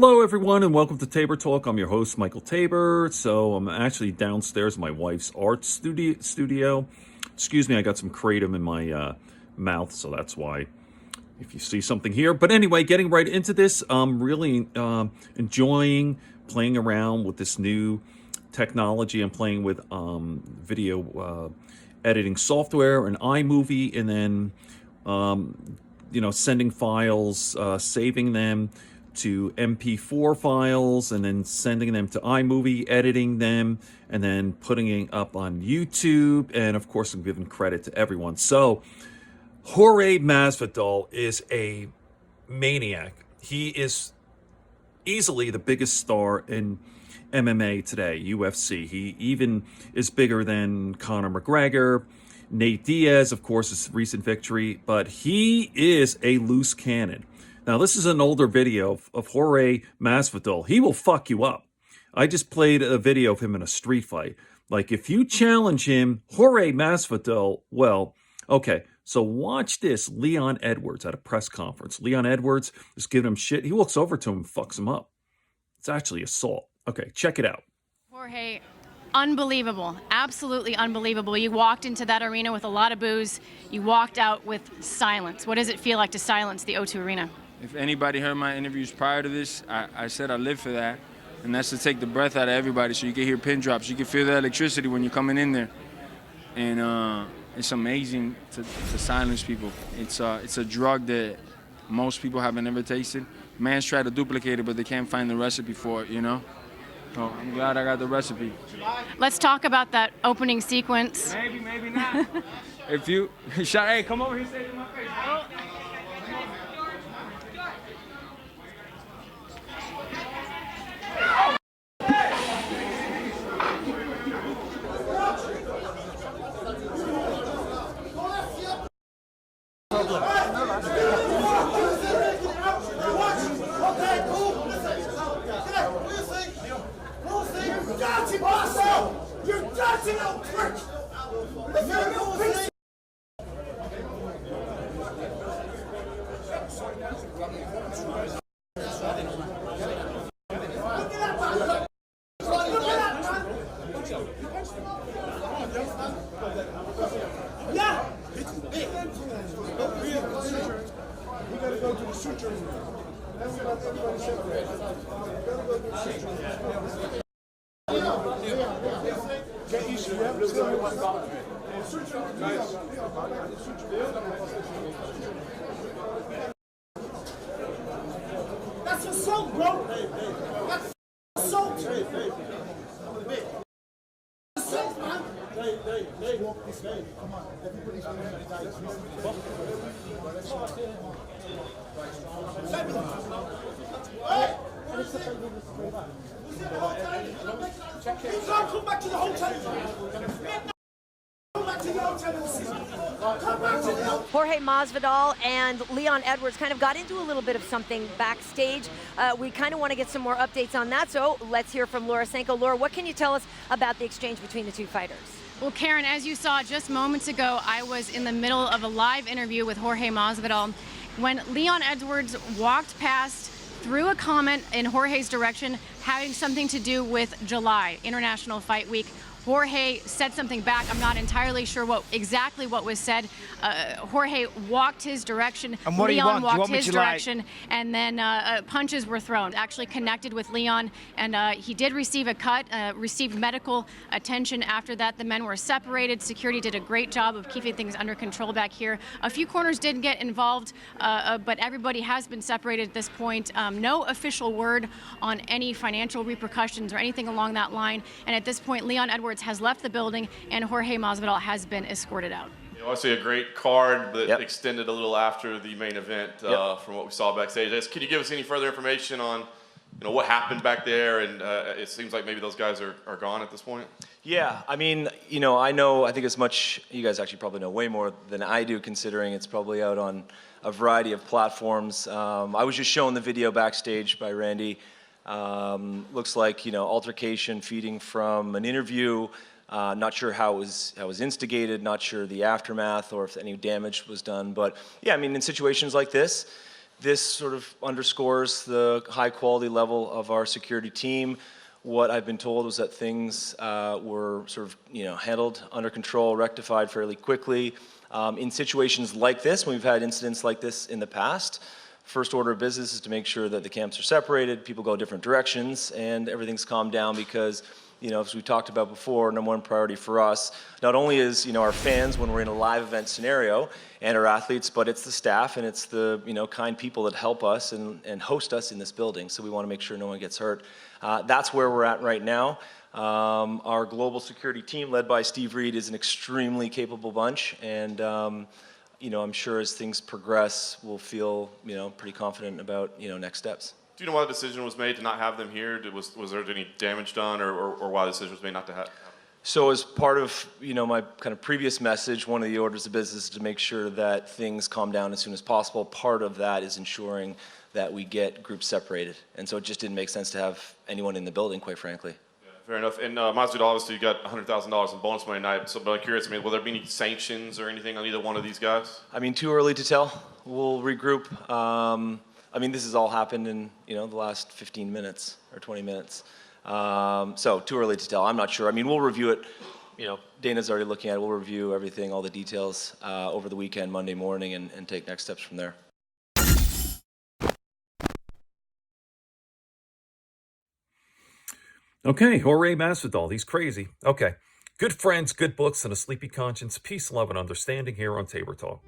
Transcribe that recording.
Hello, everyone, and welcome to Tabor Talk. I'm your host, Michael Tabor. So I'm actually downstairs in my wife's art studio. Excuse me, I got some kratom in my mouth, so that's why if you see something here. But anyway, getting right into this, I'm really enjoying playing around with this new technology. I'm playing with video editing software, an iMovie, and then sending files, saving them to MP4 files, and then sending them to iMovie, editing them, and then putting it up on YouTube. And of course, I'm giving credit to everyone. So Jorge Masvidal is a maniac. He is easily the biggest star in MMA today, UFC. He even is bigger than Conor McGregor. Nate Diaz, of course, his recent victory, but he is a loose cannon. Now, this is an older video of Jorge Masvidal. He will fuck you up. I just played a video of him in a street fight. Like, if you challenge him, Jorge Masvidal, well, okay, so watch this. Leon Edwards at a press conference. Leon Edwards is giving him shit. He walks over to him and fucks him up. It's actually assault. Okay, check it out. Jorge, unbelievable. Absolutely unbelievable. You walked into that arena with a lot of boos. You walked out with silence. What does it feel like to silence the O2 Arena? If anybody heard my interviews prior to this, I said I live for that. And that's to take the breath out of everybody so you can hear pin drops. You can feel the electricity when you're coming in there. And it's amazing to silence people. It's a drug that most people haven't ever tasted. Man's tried to duplicate it, but they can't find the recipe for it, you know? So I'm glad I got the recipe. Let's talk about that opening sequence. Maybe, maybe not. If you, hey, come over here, say it in my face. Oh. That's assault, bro. That's assault. Assault, man. Come on. Everybody's come back to the hotel. Jorge Masvidal and Leon Edwards kind of got into a little bit of something backstage. We kind of want to get some more updates on that, so let's hear from Laura Sanko. Laura, what can you tell us about the exchange between the two fighters? Well, Karen, as you saw just moments ago, I was in the middle of a live interview with Jorge Masvidal when Leon Edwards walked past, threw a comment in Jorge's direction having something to do with July, International Fight Week. Jorge said something back. I'm not entirely sure exactly what was said. Jorge walked his direction. And what Leon do you want? walked his direction, and then punches were thrown. Actually connected with Leon, and he did receive a cut, received medical attention after that. The men were separated. Security did a great job of keeping things under control back here. A few corners did get involved, but everybody has been separated at this point. No official word on any financial repercussions or anything along that line. And at this point, Leon Edwards has left the building, and Jorge Masvidal has been escorted out. Obviously a great card that extended a little after the main event from what we saw backstage. Can you give us any further information on what happened back there? And it seems like maybe those guys are gone at this point. Yeah, I mean, I think as much, you guys actually probably know way more than I do, considering it's probably out on a variety of platforms. I was just showing the video backstage by Randy. Looks like, altercation feeding from an interview. Not sure how it was instigated, not sure the aftermath or if any damage was done. But yeah, I mean, in situations like this, This sort of underscores the high quality level of our security team. What I've been told was that things were sort of, handled under control, rectified fairly quickly. In situations like this, when we've had incidents like this in the past, first order of business is to make sure that the camps are separated, people go different directions, and everything's calmed down because, as we talked about before, number one priority for us, not only is, our fans when we're in a live event scenario and our athletes, but it's the staff and it's the, kind people that help us and host us in this building. So we want to make sure no one gets hurt. That's where we're at right now. Our global security team led by Steve Reed is an extremely capable bunch, and I'm sure as things progress, we'll feel, pretty confident about, next steps. Do you know why the decision was made to not have them here? Was there any damage done, or why the decision was made not to have? So as part of, my kind of previous message, one of the orders of business is to make sure that things calm down as soon as possible. Part of that is ensuring that we get groups separated. And so it just didn't make sense to have anyone in the building, quite frankly. Yeah, fair enough. And Masvidal, obviously, you got $100,000 in bonus money tonight. So, but I'm curious, will there be any sanctions or anything on either one of these guys? Too early to tell. We'll regroup. This has all happened in, the last 15 minutes or 20 minutes. So too early to tell. I'm not sure. We'll review it. Dana's already looking at it. We'll review everything, all the details over the weekend, Monday morning, and take next steps from there. Okay, Jorge Masvidal, he's crazy. Okay, good friends, good books, and a sleepy conscience. Peace, love, and understanding here on Tabor Talk.